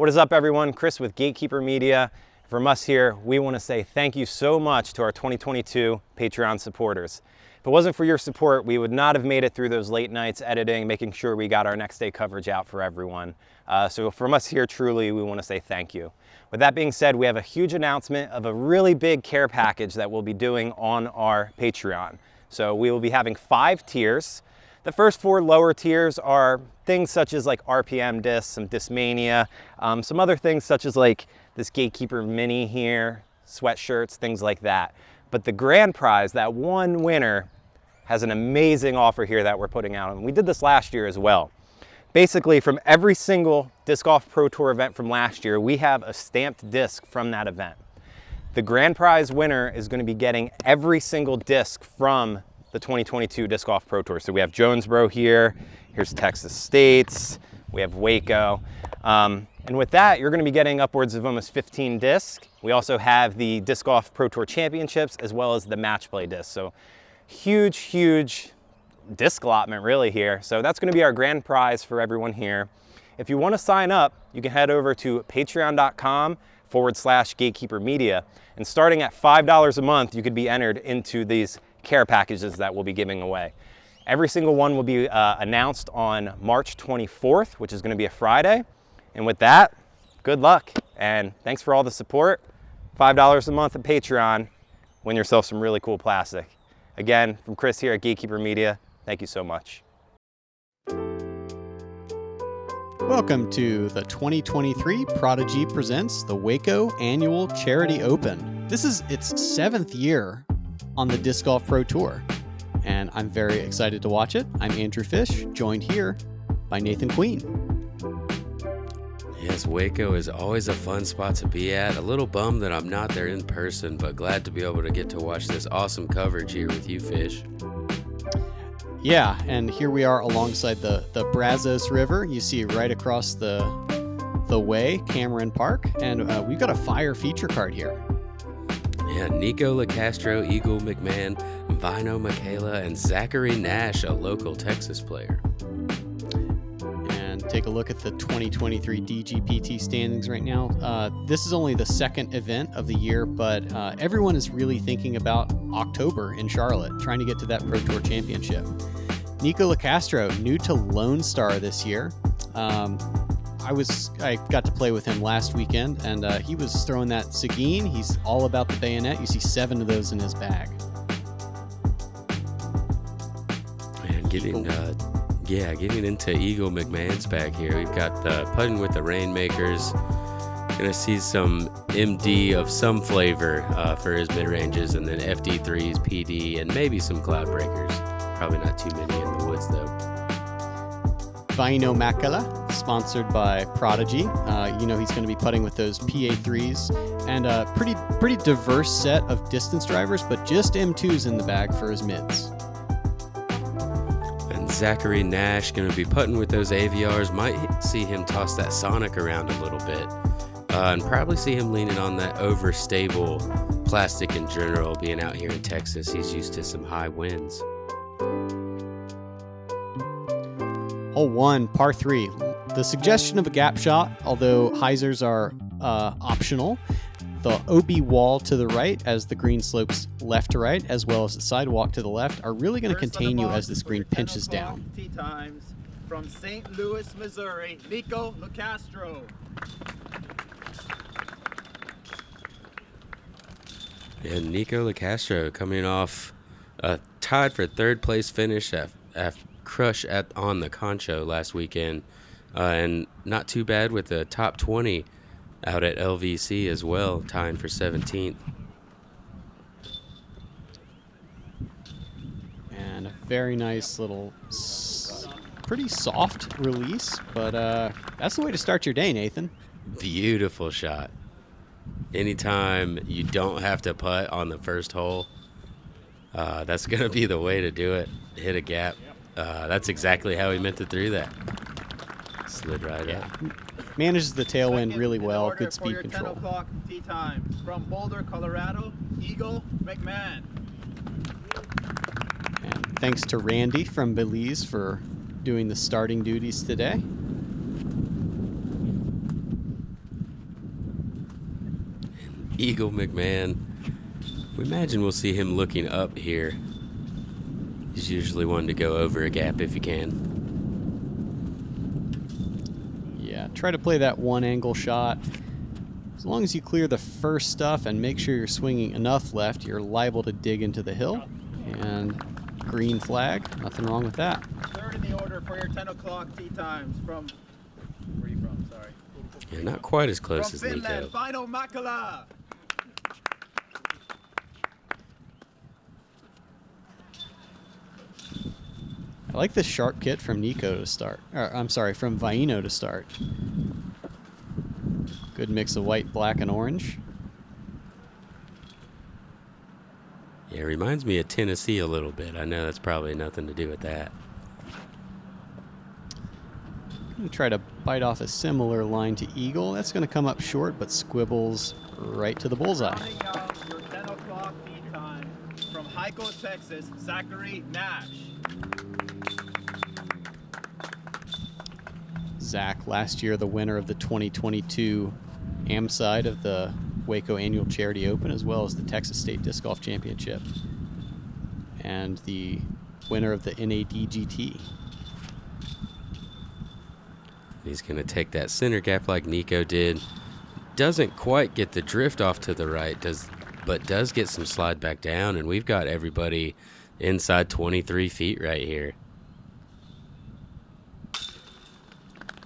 What is up, everyone? Chris with Gatekeeper Media. From us here, we want to say thank you so much to our 2022 Patreon supporters. If it wasn't for your support, we would not have made it through those late nights editing, making sure we got our next day coverage out for everyone. So from us here, truly, we want to say thank you. With that being said, we have a huge announcement of a really big care package that we'll be doing on our Patreon. So we will be having 5 tiers. The first 4 lower tiers are things such as like RPM discs, some Discmania, some other things such as like this Gatekeeper mini here, sweatshirts, things like that. But the grand prize, that one winner, has an amazing offer here that we're putting out. And we did this last year as well. Basically, from every single Disc Golf Pro Tour event from last year, we have a stamped disc from that event. The grand prize winner is going to be getting every single disc from the 2022 Disc Golf Pro Tour. So we have Jonesboro here, here's Texas States, we have Waco. And with that, you're gonna be getting upwards of almost 15 discs. We also have the Disc Golf Pro Tour Championships as well as the match play discs. So huge disc allotment really here. So that's gonna be our grand prize for everyone here. If you wanna sign up, you can head over to patreon.com/Gatekeeper Media. And starting at $5 a month, you could be entered into these care packages that we'll be giving away. Every single one will be announced on March 24th, which is going to be a Friday. And with that, good luck and thanks for all the support. $5 a month at Patreon, win yourself some really cool plastic. Again, from Chris here at Gatekeeper Media, thank you so much. Welcome to the 2023 Prodigy presents the Waco Annual Charity Open. This is its 7th year on the Disc Golf Pro Tour, and I'm very excited to watch it. I'm Andrew Fish, joined here by Nathan Queen. Yes, Waco is always a fun spot to be at. A little bummed that I'm not there in person, but glad to be able to get to watch this awesome coverage here with you, Fish. Yeah, and here we are alongside the Brazos River. You see right across the way, Cameron Park, and we've got a fire feature card here. Yeah, Nikko Locastro, Eagle McMahon, Väinö Mäkelä, and Zachary Nash, a local Texas player. And take a look at the 2023 DGPT standings right now. This is only the second event of the year, but everyone is really thinking about October in Charlotte, trying to get to that Pro Tour Championship. Nikko Locastro, new to Lone Star this year. I got to play with him last weekend, and he was throwing that Seguin. He's all about the bayonet. You see 7 of those in his bag. Man, getting into Eagle McMahon's bag here. We've got putting with the Rainmakers. Gonna see some MD of some flavor for his mid ranges, and then FD3s, PD, and maybe some Cloud Breakers. Probably not too many in the woods though. Väinö Mäkelä, sponsored by Prodigy. He's going to be putting with those PA3s and a pretty diverse set of distance drivers, but just M2s in the bag for his mids. And Zachary Nash going to be putting with those AVRs. Might see him toss that Sonic around a little bit, and probably see him leaning on that overstable plastic in general. Being out here in Texas, he's used to some high winds. Hole 1, par 3. The suggestion of a gap shot, although hyzers are optional. The OB wall to the right as the green slopes left to right, as well as the sidewalk to the left, are really going to contain you as this green pinches down. Tee times from St. Louis, Missouri, Nikko Locastro. And Nikko Locastro coming off a tied for 3rd place finish after crush on the Concho last weekend, and not too bad with the top 20 out at LVC as well, tying for 17th. And a very nice little, pretty soft release, but that's the way to start your day, Nathan. Beautiful shot. Anytime you don't have to putt on the first hole, that's going to be the way to do it. Hit a gap. That's exactly how he meant it through that. Slid right up. Manages the tailwind really well. Good speed control. 10 o'clock tee times from Boulder, Colorado, Eagle McMahon. And thanks to Randy from Belize for doing the starting duties today. Eagle McMahon. We imagine we'll see him looking up here. He's usually one to go over a gap if he can. Yeah, try to play that one angle shot. As long as you clear the first stuff and make sure you're swinging enough left, you're liable to dig into the hill. And green flag, nothing wrong with that. Third in the order for your 10 o'clock tee times from, where are you from? Sorry. Yeah, not quite as close From as Finland, Nikko. Väinö Mäkelä. I like this sharp kit from Nikko to start. I'm sorry, from Väinö to start. Good mix of white, black, and orange. Yeah, reminds me of Tennessee a little bit. I know that's probably nothing to do with that. I'm going to try to bite off a similar line to Eagle. That's going to come up short, but squibbles right to the bullseye. Rounding out your 10 o'clock tee time from Waco, Texas, Zachary Nash. Zach, last year the winner of the 2022 AM side of the Waco Annual Charity Open, as well as the Texas State Disc Golf Championship, and the winner of the NADGT. He's going to take that center gap like Nikko did. Doesn't quite get the drift off to the right, but does get some slide back down, and we've got everybody inside 23 feet right here.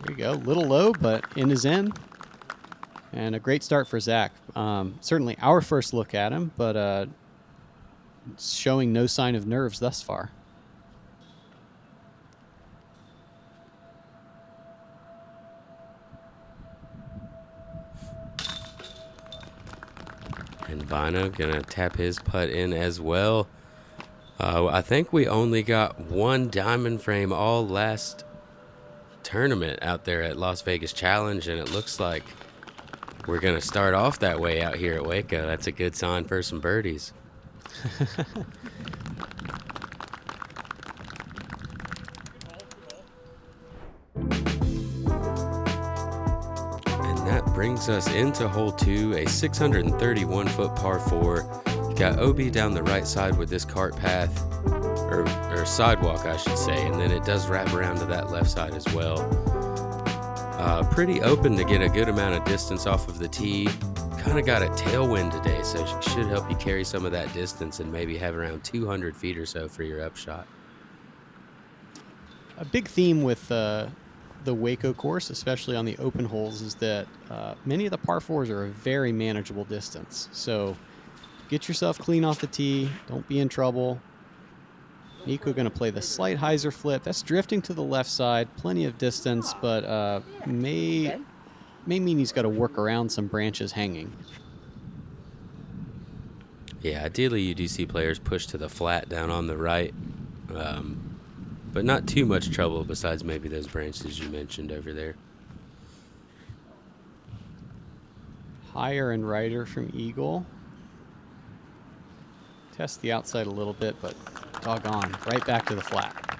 There you go. Little low, but in is in. And a great start for Zach. Certainly our first look at him, but showing no sign of nerves thus far. And Väinö going to tap his putt in as well. I think we only got one diamond frame all last tournament out there at Las Vegas Challenge, and it looks like we're going to start off that way out here at Waco. That's a good sign for some birdies. And that brings us into hole 2, a 631-foot par 4. You got OB down the right side with this cart path, or sidewalk, I should say, and then it does wrap around to that left side as well. Pretty open to get a good amount of distance off of the tee. Kind of got a tailwind today, so it should help you carry some of that distance and maybe have around 200 feet or so for your upshot. A big theme with the Waco course, especially on the open holes, is that many of the par 4s are a very manageable distance. So get yourself clean off the tee. Don't be in trouble. Nikko going to play the slight hyzer flip. That's drifting to the left side. Plenty of distance, but may mean he's got to work around some branches hanging. Yeah, ideally you do see players push to the flat down on the right, but not too much trouble besides maybe those branches you mentioned over there. Higher and righter from Eagle. Test the outside a little bit, but doggone, right back to the flat.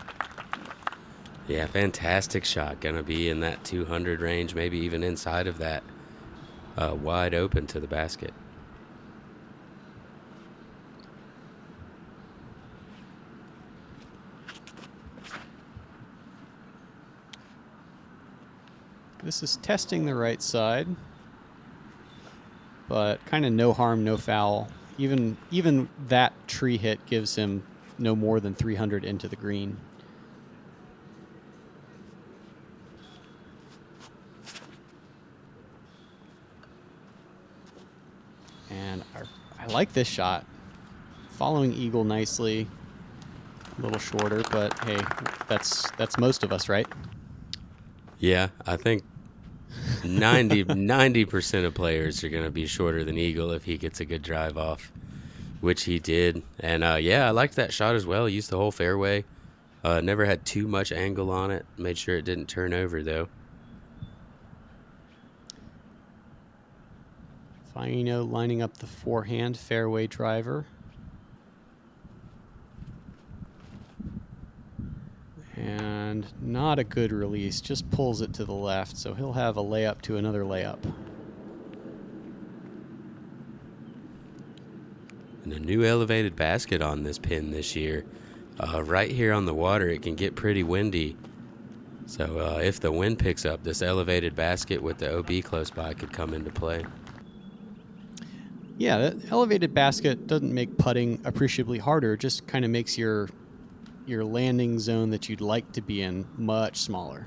Yeah, fantastic shot. Gonna be in that 200 range, maybe even inside of that, wide open to the basket. This is testing the right side, but kind of no harm, no foul. Even that tree hit gives him no more than 300 into the green. And I like this shot. Following Eagle nicely. A little shorter, but hey, that's most of us, right? Yeah, I think 90% of players are going to be shorter than Eagle if he gets a good drive off, which he did. And yeah, I liked that shot as well. Used the whole fairway. Never had too much angle on it. Made sure it didn't turn over, though. Väinö lining up the forehand fairway driver. And not a good release, just pulls it to the left, so he'll have a layup to another layup. And a new elevated basket on this pin this year. Right here on the water, it can get pretty windy. So if the wind picks up, this elevated basket with the OB close by could come into play. Yeah, that elevated basket doesn't make putting appreciably harder. It just kind of makes your landing zone that you'd like to be in much smaller.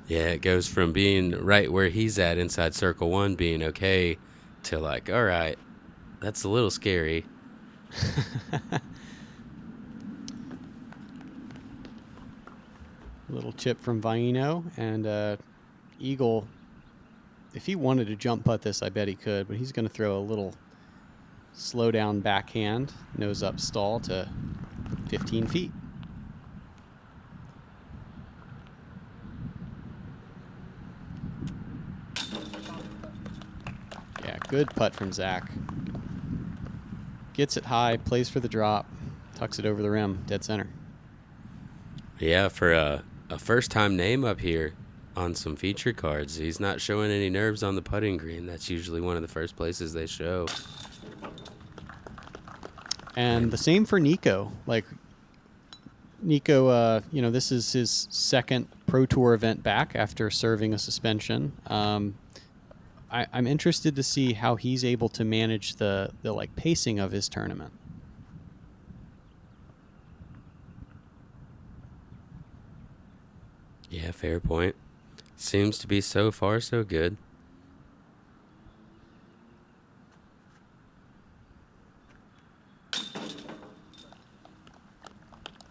Yeah, it goes from being right where he's at inside circle 1 being okay to like, all right, that's a little scary. Little chip from Väinö, and Eagle, if he wanted to jump putt this, I bet he could, but he's going to throw a little slow down backhand, nose up stall to 15 feet. Yeah, good putt from Zach. Gets it high, plays for the drop, tucks it over the rim, dead center. Yeah, for a first-time name up here on some featured cards, he's not showing any nerves on the putting green. That's usually one of the first places they show. And the same for Nikko. Like, Nikko, this is his second Pro Tour event back after serving a suspension. I'm interested to see how he's able to manage the pacing of his tournament. Yeah, fair point. Seems to be so far so good.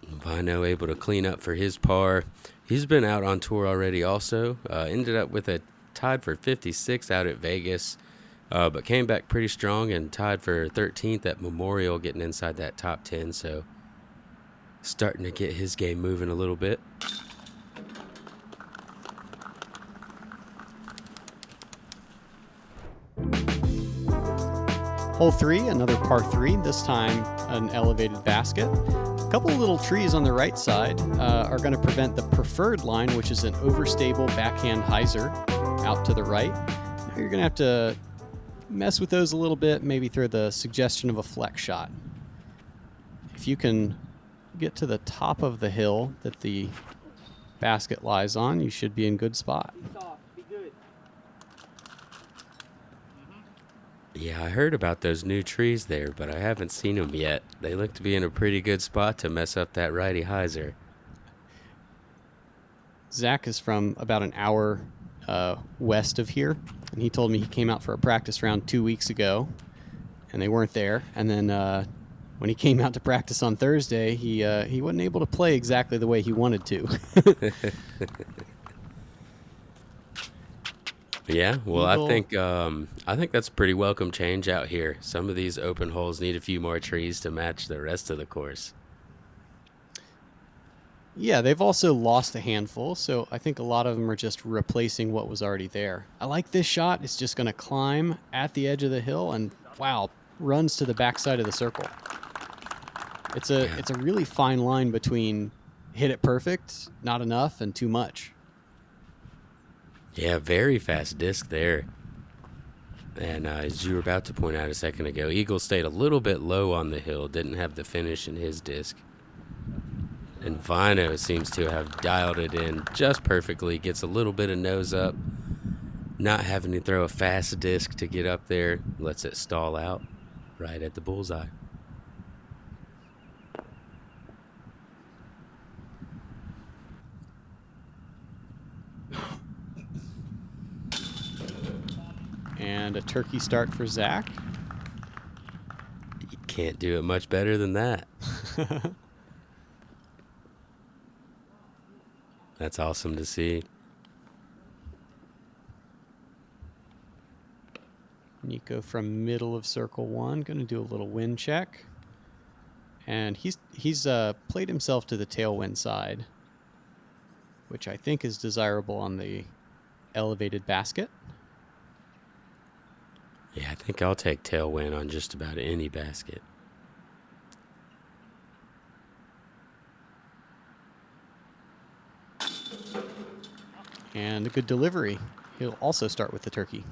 Väinö able to clean up for his par. He's been out on tour already also. Ended up with a tied for 56 out at Vegas, but came back pretty strong and tied for 13th at Memorial, getting inside that top 10. So starting to get his game moving a little bit. Hole 3, another par 3, this time an elevated basket. A couple of little trees on the right side are going to prevent the preferred line, which is an overstable backhand hyzer out to the right. Now you're going to have to mess with those a little bit, maybe throw the suggestion of a flex shot. If you can get to the top of the hill that the basket lies on, you should be in good spot. Yeah, I heard about those new trees there, but I haven't seen them yet. They look to be in a pretty good spot to mess up that righty hyzer. Zach is from about an hour west of here, and he told me he came out for a practice round 2 weeks ago, and they weren't there. And then when he came out to practice on Thursday, he wasn't able to play exactly the way he wanted to. Yeah, well, Eagle. I think that's a pretty welcome change out here. Some of these open holes need a few more trees to match the rest of the course. Yeah, they've also lost a handful, so I think a lot of them are just replacing what was already there. I like this shot. It's just going to climb at the edge of the hill and, wow, runs to the backside of the circle. It's a really fine line between hit it perfect, not enough, and too much. Yeah, very fast disc there. And as you were about to point out a second ago, Eagle stayed a little bit low on the hill, didn't have the finish in his disc. And Väinö seems to have dialed it in just perfectly, gets a little bit of nose up, not having to throw a fast disc to get up there, lets it stall out right at the bullseye. And a turkey start for Zach. You can't do it much better than that. That's awesome to see. Nikko from middle of circle 1, going to do a little wind check. And he's played himself to the tailwind side, which I think is desirable on the elevated basket. Yeah, I think I'll take tailwind on just about any basket. And a good delivery. He'll also start with the turkey.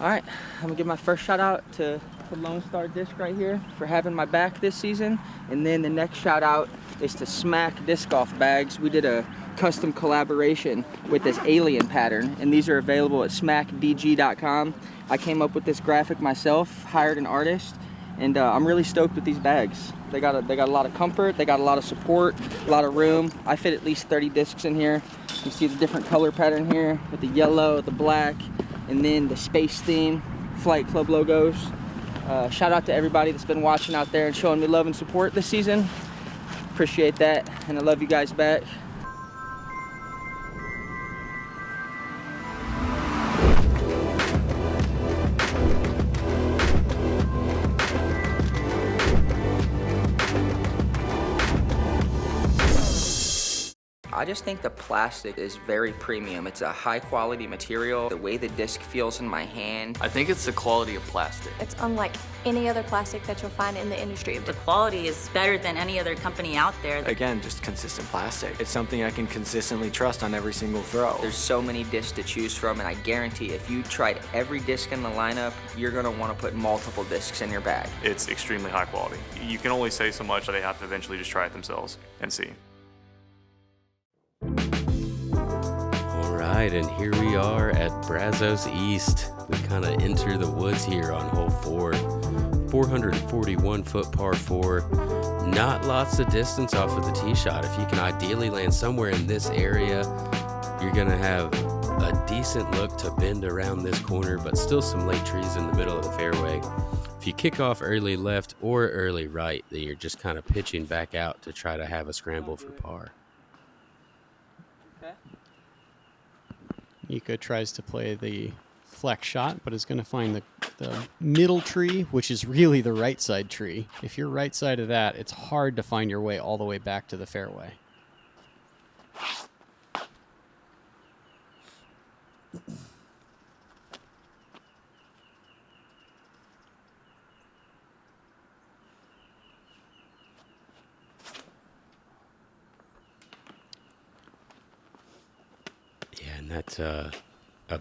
All right, I'm gonna give my first shout out to Lone Star Disc right here for having my back this season. And then the next shout out is to Smack Disc Golf Bags. We did a custom collaboration with this alien pattern, and these are available at smackdg.com. I came up with this graphic myself, hired an artist, and I'm really stoked with these bags. They got a lot of comfort, they got a lot of support, a lot of room. I fit at least 30 discs in here. You see the different color pattern here with the yellow, the black, and then the space theme, Flight Club logos. Shout out to everybody that's been watching out there and showing me love and support this season. Appreciate that, and I love you guys back. I just think the plastic is very premium. It's a high quality material. The way the disc feels in my hand. I think it's the quality of plastic. It's unlike any other plastic that you'll find in the industry. The quality is better than any other company out there. Again, just consistent plastic. It's something I can consistently trust on every single throw. There's so many discs to choose from, and I guarantee if you tried every disc in the lineup, you're gonna wanna put multiple discs in your bag. It's extremely high quality. You can only say so much, they have to eventually just try it themselves and see. All right, and here we are at Brazos East. We kind of enter the woods here on hole 4. 441 foot par 4. Not lots of distance off of the tee shot. If you can ideally land somewhere in this area, you're gonna have a decent look to bend around this corner, but still some late trees in the middle of the fairway. If you kick off early left or early right, then you're just kind of pitching back out to try to have a scramble for par. Nikko tries to play the flex shot, but is going to find the middle tree, which is really the right side tree. If you're right side of that, it's hard to find your way all the way back to the fairway. And that's a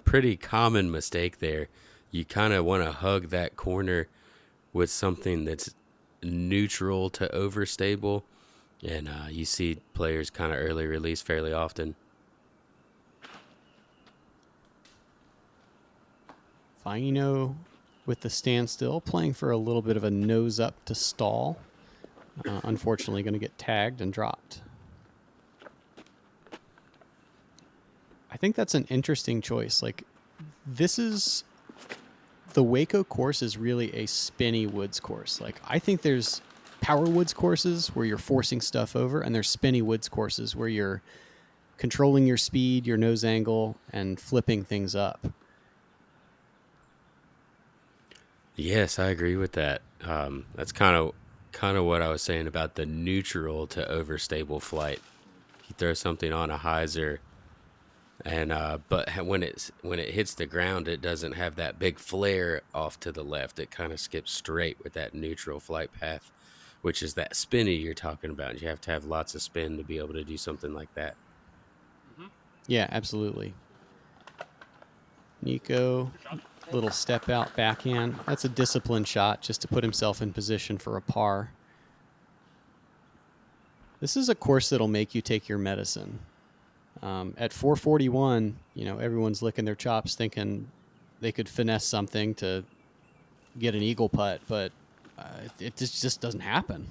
pretty common mistake there. You kind of want to hug that corner with something that's neutral to overstable, and you see players kind of early release fairly often. Väinö with the standstill, playing for a little bit of a nose up to stall. Unfortunately, going to get tagged and dropped. I think that's an interesting choice. Like, this is the Waco course is really a spinny woods course. Like, I think there's power woods courses where you're forcing stuff over, and there's spinny woods courses where you're controlling your speed, your nose angle, and flipping things up. Yes, I agree with that. That's kind of what I was saying about the neutral to overstable flight. You throw something on a hyzer, and but when it hits the ground, it doesn't have that big flare off to the left. It kind of skips straight with that neutral flight path, which is that spinny you're talking about. You have to have lots of spin to be able to do something like that. Yeah, absolutely. Nikko, little step out backhand. That's a disciplined shot just to put himself in position for a par. This is a course that'll make you take your medicine. At 441, everyone's licking their chops thinking they could finesse something to get an eagle putt, but it just doesn't happen.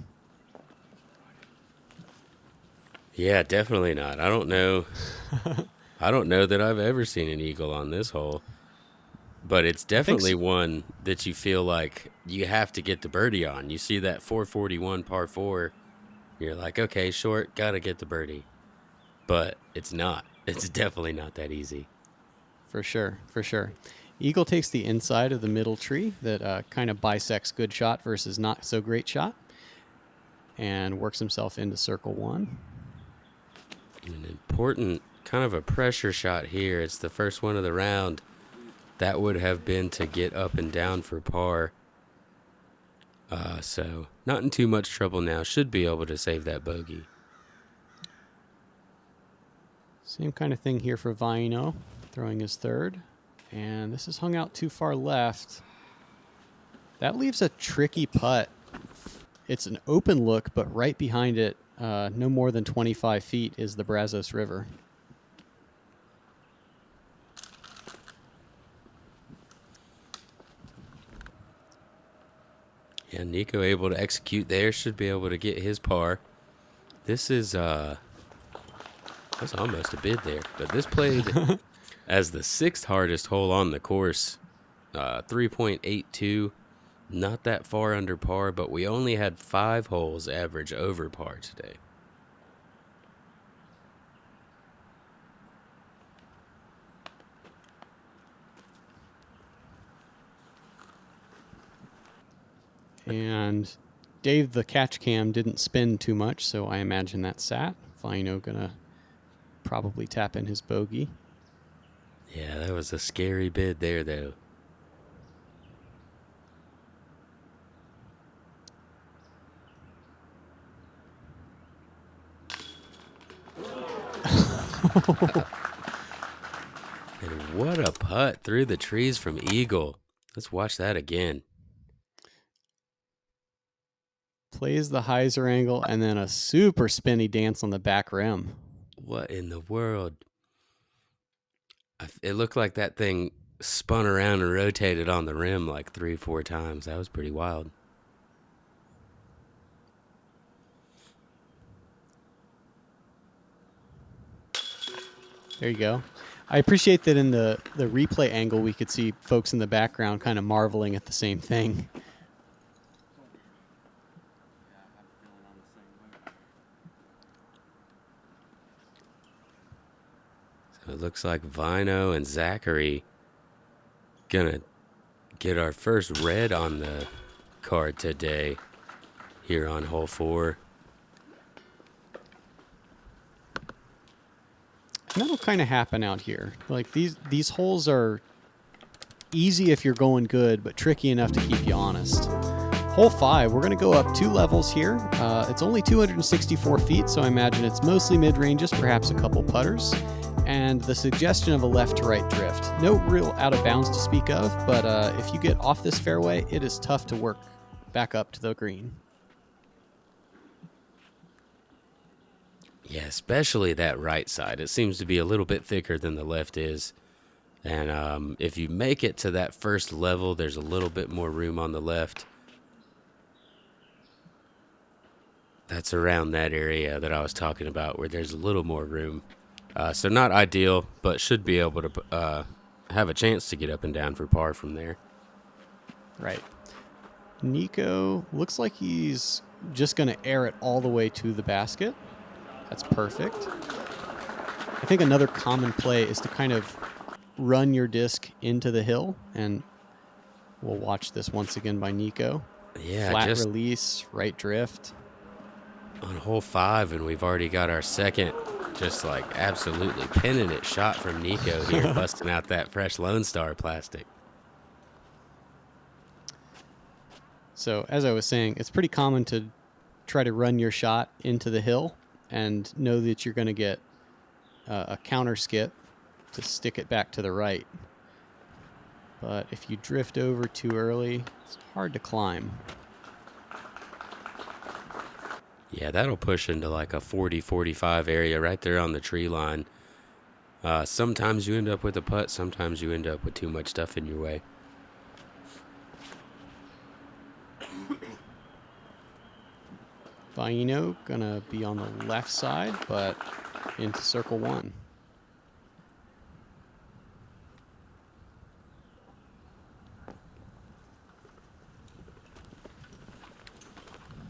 Yeah, definitely not. I don't know. I don't know that I've ever seen an eagle on this hole, but it's definitely one that you feel like you have to get the birdie on. You see that 441 par 4, you're like, okay, short, got to get the birdie. But it's not. It's definitely not that easy. For sure. Eagle takes the inside of the middle tree that kind of bisects good shot versus not so great shot, and works himself into circle 1. An important kind of a pressure shot here. It's the first one of the round. That would have been to get up and down for par. So not in too much trouble now. Should be able to save that bogey. Same kind of thing here for Väinö, throwing his third. And this is hung out too far left. That leaves a tricky putt. It's an open look, but right behind it, no more than 25 feet, is the Brazos River. Yeah, Nikko able to execute there, should be able to get his par. This is, that's almost a bid there, but this played as the 6th hardest hole on the course. 3.82, not that far under par, but we only had 5 holes average over par today. And Dave, the catch cam, didn't spin too much, so I imagine that sat. Väinö gonna probably tap in his bogey. Yeah, that was a scary bid there, though. And what a putt through the trees from Eagle. Let's watch that again. Plays the hyzer angle and then a super spinny dance on the back rim. What in the world? It looked like that thing spun around and rotated on the rim like 3-4 times. That was pretty wild. There you go. I appreciate that in the replay angle we could see folks in the background kind of marveling at the same thing. So it looks like Väinö and Zachary gonna get our first red on the card today here on hole 4. And that'll kind of happen out here. Like these holes are easy if you're going good, but tricky enough to keep you honest. Hole 5, we're going to go up 2 levels here. It's only 264 feet, so I imagine it's mostly mid-ranges, perhaps a couple putters. And the suggestion of a left to right drift. No real out of bounds to speak of, but if you get off this fairway, it is tough to work back up to the green. Yeah, especially that right side. It seems to be a little bit thicker than the left is. And if you make it to that first level, there's a little bit more room on the left. That's around that area that I was talking about where there's a little more room. So not ideal, but should be able to have a chance to get up and down for par from there. Right. Nikko looks like he's just going to air it all the way to the basket. That's perfect. I think another common play is to kind of run your disc into the hill, and we'll watch this once again by Nikko. Yeah, flat just release, right drift. On hole 5, and we've already got our second, just like absolutely pinning it shot from Nikko here, busting out that fresh Lone Star plastic. So as I was saying, it's pretty common to try to run your shot into the hill and know that you're going to get a counter skip to stick it back to the right. But if you drift over too early, it's hard to climb. Yeah, that'll push into like a 40-45 area right there on the tree line. Sometimes you end up with a putt, sometimes you end up with too much stuff in your way. Väinö gonna be on the left side, but into circle 1.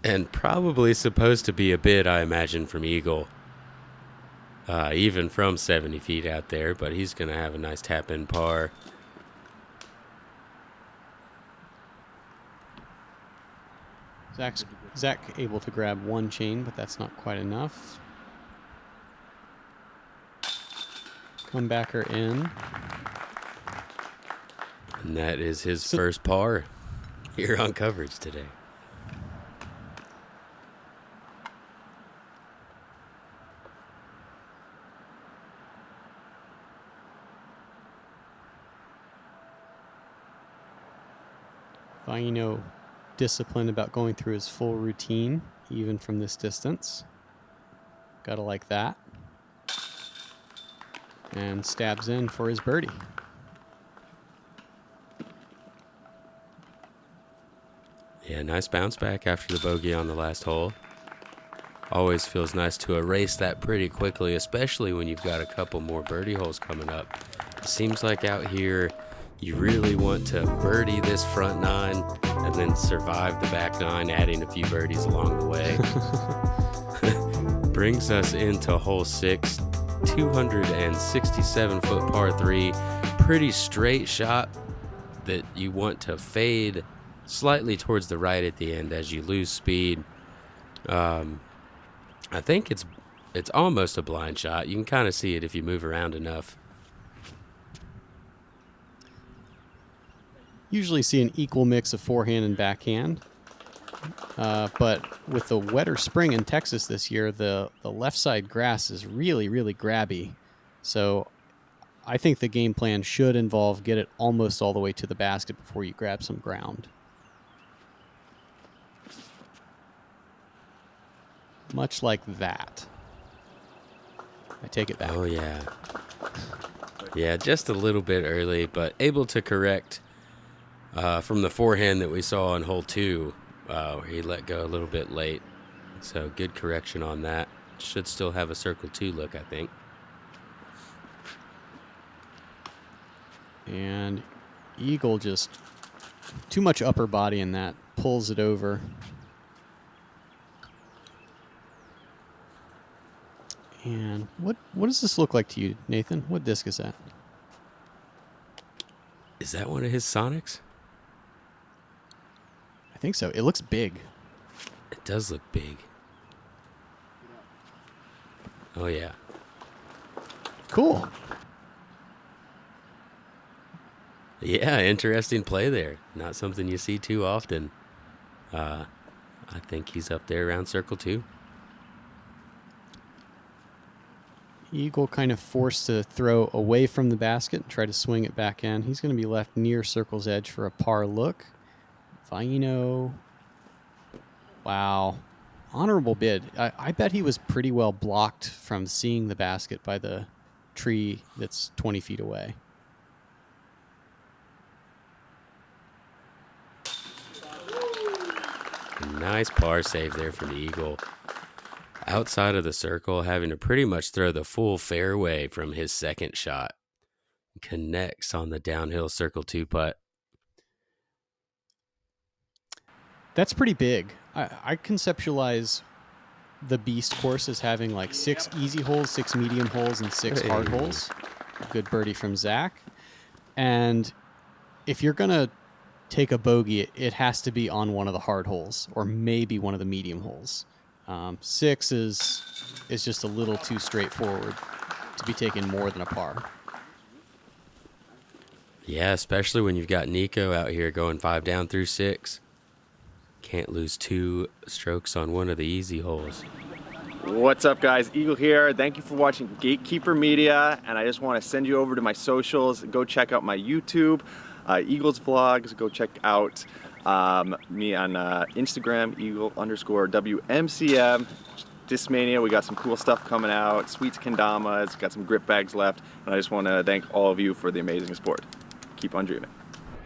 And probably supposed to be a bid, I imagine, from Eagle. Even from 70 feet out there, but he's going to have a nice tap-in par. Zach able to grab 1 chain, but that's not quite enough. Comebacker in. And that is his first par here on coverage today. Väinö disciplined about going through his full routine, even from this distance. Gotta like that. And stabs in for his birdie. Yeah, nice bounce back after the bogey on the last hole. Always feels nice to erase that pretty quickly, especially when you've got a couple more birdie holes coming up. It seems like out here, you really want to birdie this front 9 and then survive the back 9, adding a few birdies along the way. Brings us into hole 6, 267-foot par 3. Pretty straight shot that you want to fade slightly towards the right at the end as you lose speed. I think it's almost a blind shot. You can kind of see it if you move around enough. Usually see an equal mix of forehand and backhand. But with the wetter spring in Texas this year, the left side grass is really, really grabby. So I think the game plan should involve get it almost all the way to the basket before you grab some ground. Much like that. I take it back. Oh, yeah. Yeah, just a little bit early, but able to correct from the forehand that we saw on hole 2. Where he let go a little bit late. So good correction on that. Should still have a circle 2 look, I think. And Eagle just too much upper body in that. Pulls it over. And what does this look like to you, Nathan? What disc is that? Is that one of his Sonics? I think so. It looks big. It does look big. Oh, yeah. Cool. Yeah, interesting play there. Not something you see too often. I think he's up there around circle 2. Eagle kind of forced to throw away from the basket and try to swing it back in. He's going to be left near circle's edge for a par look. Väinö. Wow. Honorable bid. I bet he was pretty well blocked from seeing the basket by the tree that's 20 feet away. Nice par save there from the Eagle. Outside of the circle, having to pretty much throw the full fairway from his second shot. Connects on the downhill circle 2 putt. That's pretty big. I conceptualize the Beast course as having like 6 easy holes, 6 medium holes, and 6 hard holes. Good birdie from Zach. And if you're going to take a bogey, it has to be on one of the hard holes or maybe one of the medium holes. 6 is just a little too straightforward to be taking more than a par. Yeah, especially when you've got Nikko out here going 5 down through 6. Can't lose 2 strokes on one of the easy holes. What's up, guys? Eagle here. Thank you for watching Gatekeeper Media, and I just want to send you over to my socials. Go check out my YouTube, Eagles Vlogs. Go check out me on Instagram, Eagle_WMCM. Discmania, we got some cool stuff coming out. Sweets Kendamas, got some grip bags left, and I just want to thank all of you for the amazing support. Keep on dreaming.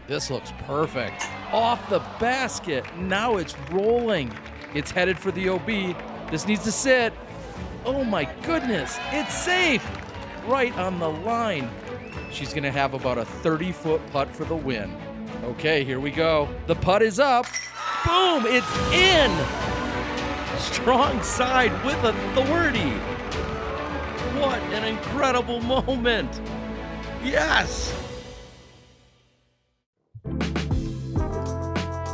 This looks perfect. Off the basket. Now it's rolling. It's headed for the OB. This needs to sit. Oh my goodness. It's safe. Right on the line. She's going to have about a 30-foot putt for the win. Okay, here we go. The putt is up. Boom, it's in. Strong side with authority. What an incredible moment. Yes.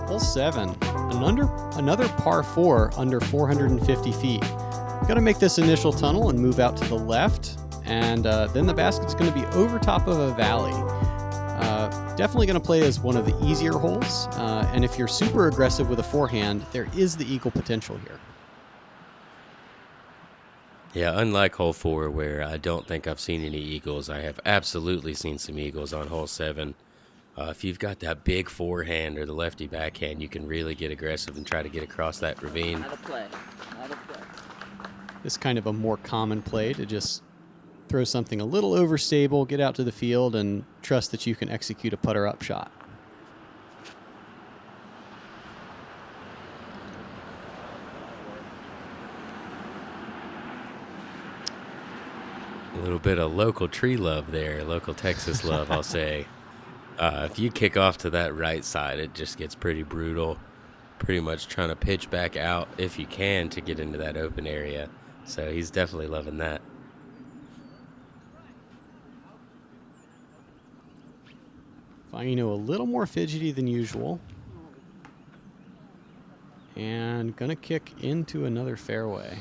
Hole 7, another par 4 under 450 feet. Got to make this initial tunnel and move out to the left, and then the basket's going to be over top of a valley. Definitely going to play as one of the easier holes, and if you're super aggressive with a forehand, there is the eagle potential here. Yeah, unlike hole 4, where I don't think I've seen any eagles, I have absolutely seen some eagles on hole 7. If you've got that big forehand or the lefty backhand, you can really get aggressive and try to get across that ravine. Not a play. This is kind of a more common play to just throw something a little overstable, get out to the field, and trust that you can execute a putter up shot. A little bit of local tree love there, local Texas love, I'll say. If you kick off to that right side, it just gets pretty brutal. Pretty much trying to pitch back out if you can to get into that open area. So he's definitely loving that. Väinö a little more fidgety than usual. And gonna kick into another fairway.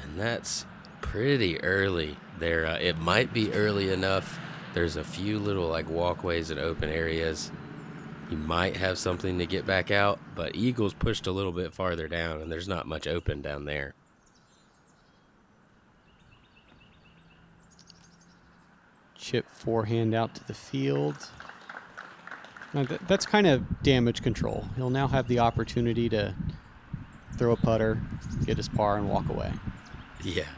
And that's pretty early there. It might be early enough. There's a few little like walkways and open areas. You might have something to get back out, but Eagles pushed a little bit farther down, and there's not much open down there. Chip forehand out to the field. Now that's kind of damage control. He'll now have the opportunity to throw a putter, get his par, and walk away. Yeah,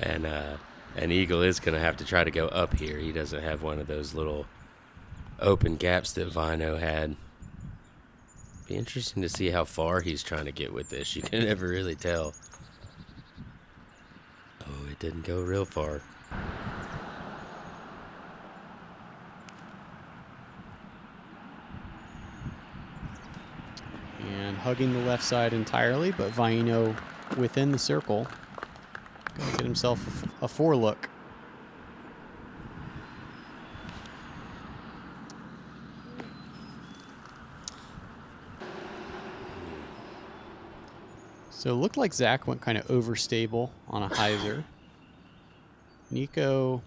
and Eagle is going to have to try to go up here. He doesn't have one of those little open gaps that Väinö had. Be interesting to see how far he's trying to get with this. You can never really tell. Oh, it didn't go real far. And hugging the left side entirely, but Väinö within the circle. Gonna get himself a four look. So it looked like Zach went kind of overstable on a hyzer. Nikko,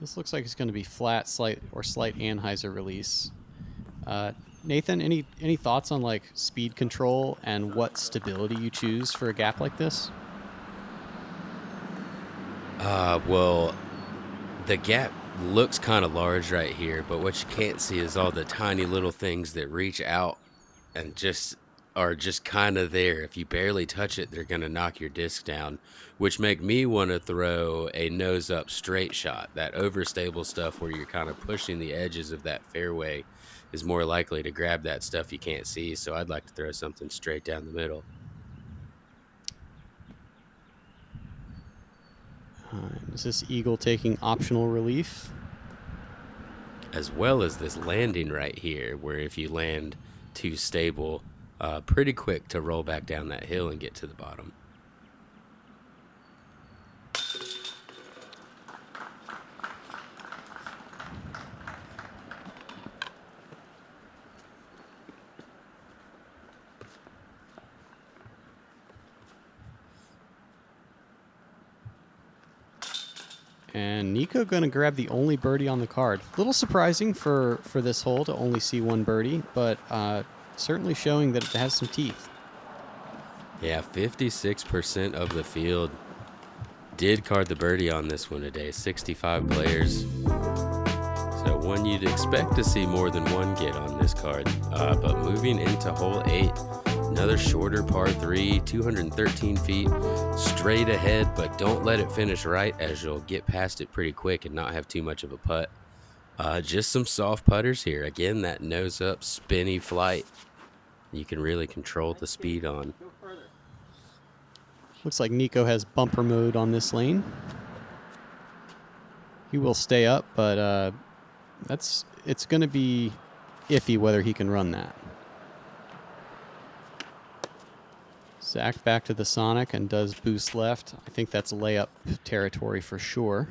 this looks like it's going to be flat, slight anhyzer release. Nathan, any thoughts on like speed control and what stability you choose for a gap like this? Well, the gap looks kind of large right here, but what you can't see is all the tiny little things that reach out and are just kind of there. If you barely touch it, they're going to knock your disc down, which make me want to throw a nose up straight shot. That overstable stuff where you're kind of pushing the edges of that fairway is more likely to grab that stuff you can't see. So I'd like to throw something straight down the middle. Is this Eagle taking optional relief? As well as this landing right here, where if you land too stable, pretty quick to roll back down that hill and get to the bottom. And Nikko going to grab the only birdie on the card. A little surprising for this hole to only see one birdie, but certainly showing that it has some teeth. Yeah, 56% of the field did card the birdie on this one today. 65 players. So one you'd expect to see more than one get on this card. But moving into hole 8, another shorter par 3, 213 feet, straight ahead, but don't let it finish right as you'll get past it pretty quick and not have too much of a putt. Just some soft putters here. Again, that nose up, spinny flight. You can really control the speed on. Looks like Nikko has bumper mode on this lane. He will stay up, but it's going to be iffy whether he can run that. Zach back to the Sonic and does boost left. I think that's layup territory for sure.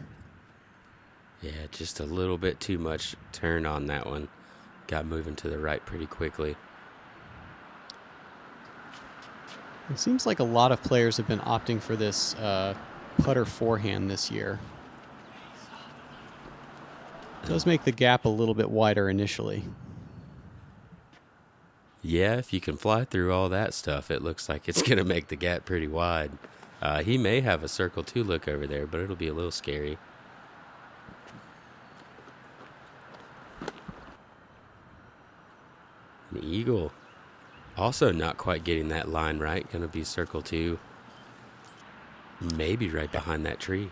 Yeah, just a little bit too much turn on that one. Got moving to the right pretty quickly. It seems like a lot of players have been opting for this putter forehand this year. It does make the gap a little bit wider initially. Yeah, if you can fly through all that stuff, it looks like it's going to make the gap pretty wide. He may have a circle 2 look over there, but it'll be a little scary. And Eagle also not quite getting that line right. Going to be circle 2. Maybe right behind that tree.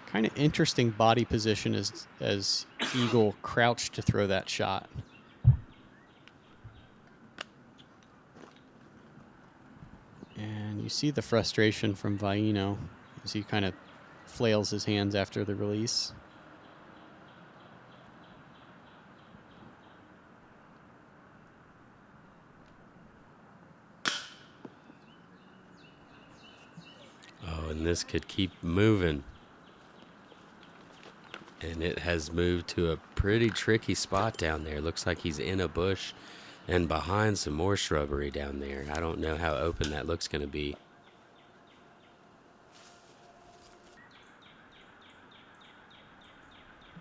Kind of interesting body position as Eagle crouched to throw that shot. And you see the frustration from Väinö as he kind of flails his hands after the release. Oh, and this could keep moving. And it has moved to a pretty tricky spot down there. Looks like he's in a bush and behind some more shrubbery down there. I don't know how open that looks going to be.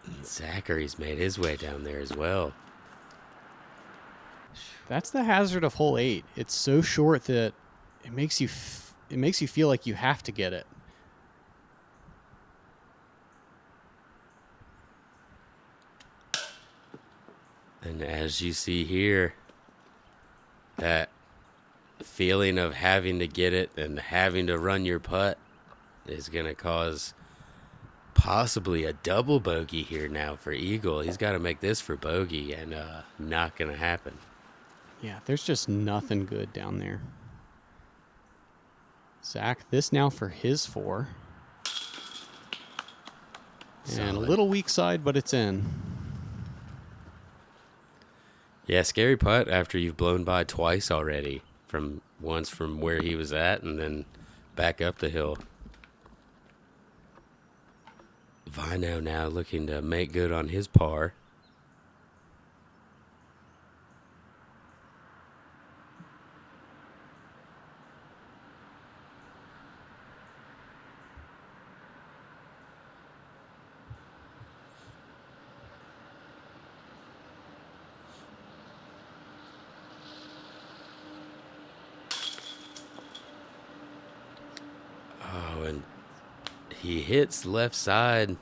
And Zachary's made his way down there as well. That's the hazard of hole 8. It's so short that it makes you feel like you have to get it. And as you see here, that feeling of having to get it and having to run your putt is going to cause possibly a double bogey here now for Eagle. He's got to make this for bogey, and not going to happen. Yeah, there's just nothing good down there. Zach, this now for his 4. And a little weak side, but it's in. Yeah, scary putt after you've blown by twice already. Once from where he was at and then back up the hill. Väinö now looking to make good on his par. Oh, and he hits left side.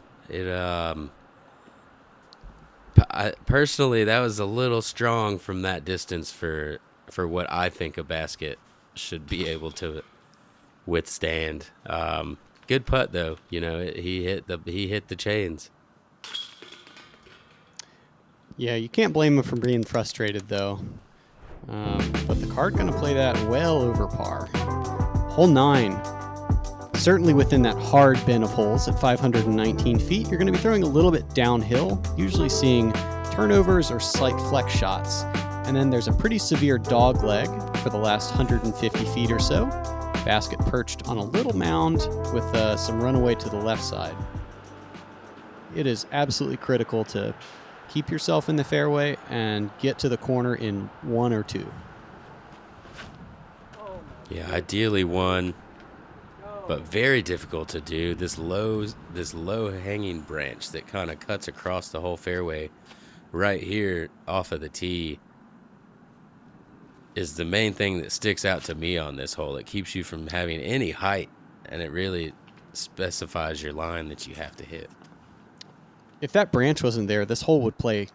Personally, that was a little strong from that distance for what I think a basket should be able to withstand. Good putt though. You know, he hit the chains. Yeah, you can't blame him for being frustrated though. But the card going to play that well over par. Hole 9. Certainly within that hard bin of holes at 519 feet, you're going to be throwing a little bit downhill, usually seeing turnovers or slight flex shots. And then there's a pretty severe dog leg for the last 150 feet or so. Basket perched on a little mound with some runaway to the left side. It is absolutely critical to keep yourself in the fairway and get to the corner in 1 or 2. Yeah, ideally 1. But very difficult to do. This low hanging branch that kind of cuts across the whole fairway right here off of the tee is the main thing that sticks out to me on this hole. It keeps you from having any height, and it really specifies your line that you have to hit. If that branch wasn't there, this hole would play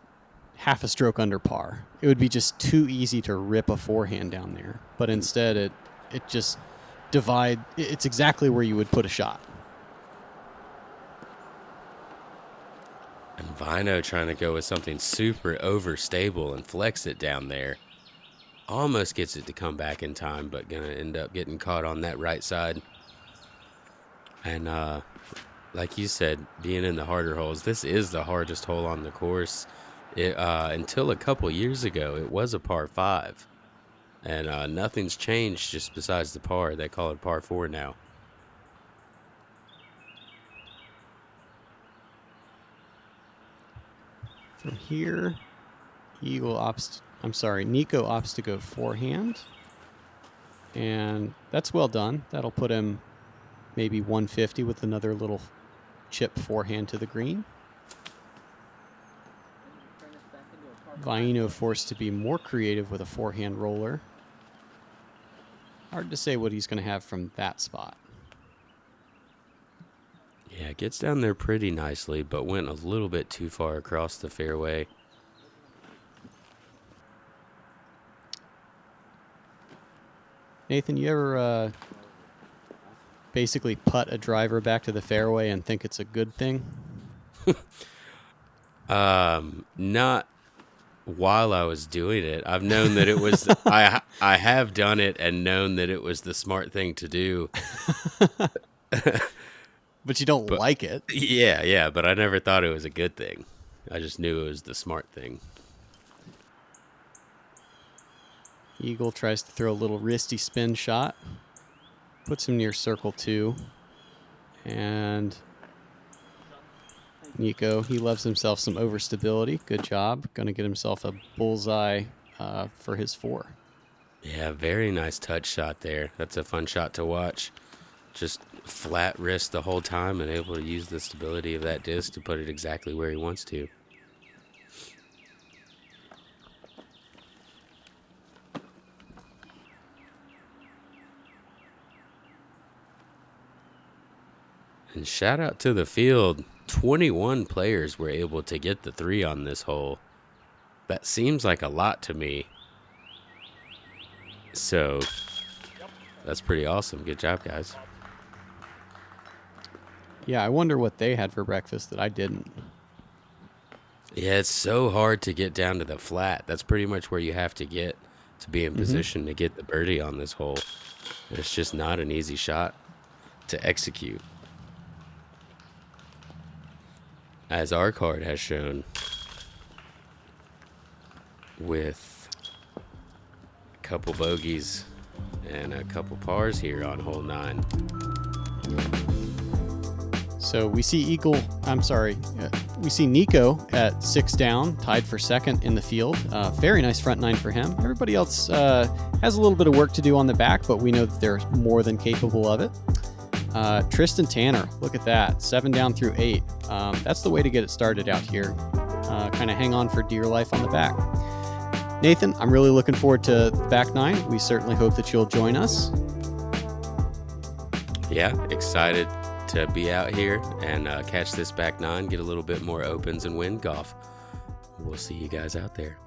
half a stroke under par. It would be just too easy to rip a forehand down there. But instead, it just it's exactly where you would put a shot. And Väinö trying to go with something super overstable and flex it down there. Almost gets it to come back in time, but gonna end up getting caught on that right side. And like you said, being in the harder holes, this is the hardest hole on the course. Until a couple years ago, it was a par 5. And nothing's changed just besides the par. They call it par 4 now. From here, Nikko opts to go forehand. And that's well done. That'll put him maybe 150 with another little chip forehand to the green. Väinö forced to be more creative with a forehand roller. Hard to say what he's going to have from that spot. Yeah, it gets down there pretty nicely, but went a little bit too far across the fairway. Nathan, you ever basically putt a driver back to the fairway and think it's a good thing? Not while I was doing it. I've known that it was, I have done it and known that it was the smart thing to do. But you don't like it. Yeah, but I never thought it was a good thing. I just knew it was the smart thing. Eagle tries to throw a little wristy spin shot. Puts him near circle 2. And Nikko, he loves himself some overstability. Good job. Going to get himself a bullseye for his 4. Yeah, very nice touch shot there. That's a fun shot to watch. Just flat wrist the whole time and able to use the stability of that disc to put it exactly where he wants to. And shout out to the field. 21 players were able to get the 3 on this hole. That seems like a lot to me. So that's pretty awesome. Good job, guys. Yeah, I wonder what they had for breakfast that I didn't. Yeah, it's so hard to get down to the flat. That's pretty much where you have to get to be in position to get the birdie on this hole. It's just not an easy shot to execute. As our card has shown, with a couple bogeys and a couple pars here on hole 9. So we see we see Nikko at 6 down, tied for second in the field. Very nice front 9 for him. Everybody else has a little bit of work to do on the back, but we know that they're more than capable of it. Tristan Tanner, look at that, 7 down through 8. That's the way to get it started out here. Kind of hang on for dear life on the back. Nathan, I'm really looking forward to the back 9. We certainly hope that you'll join us. Yeah, excited to be out here and catch this back 9, get a little bit more opens and win golf. We'll see you guys out there.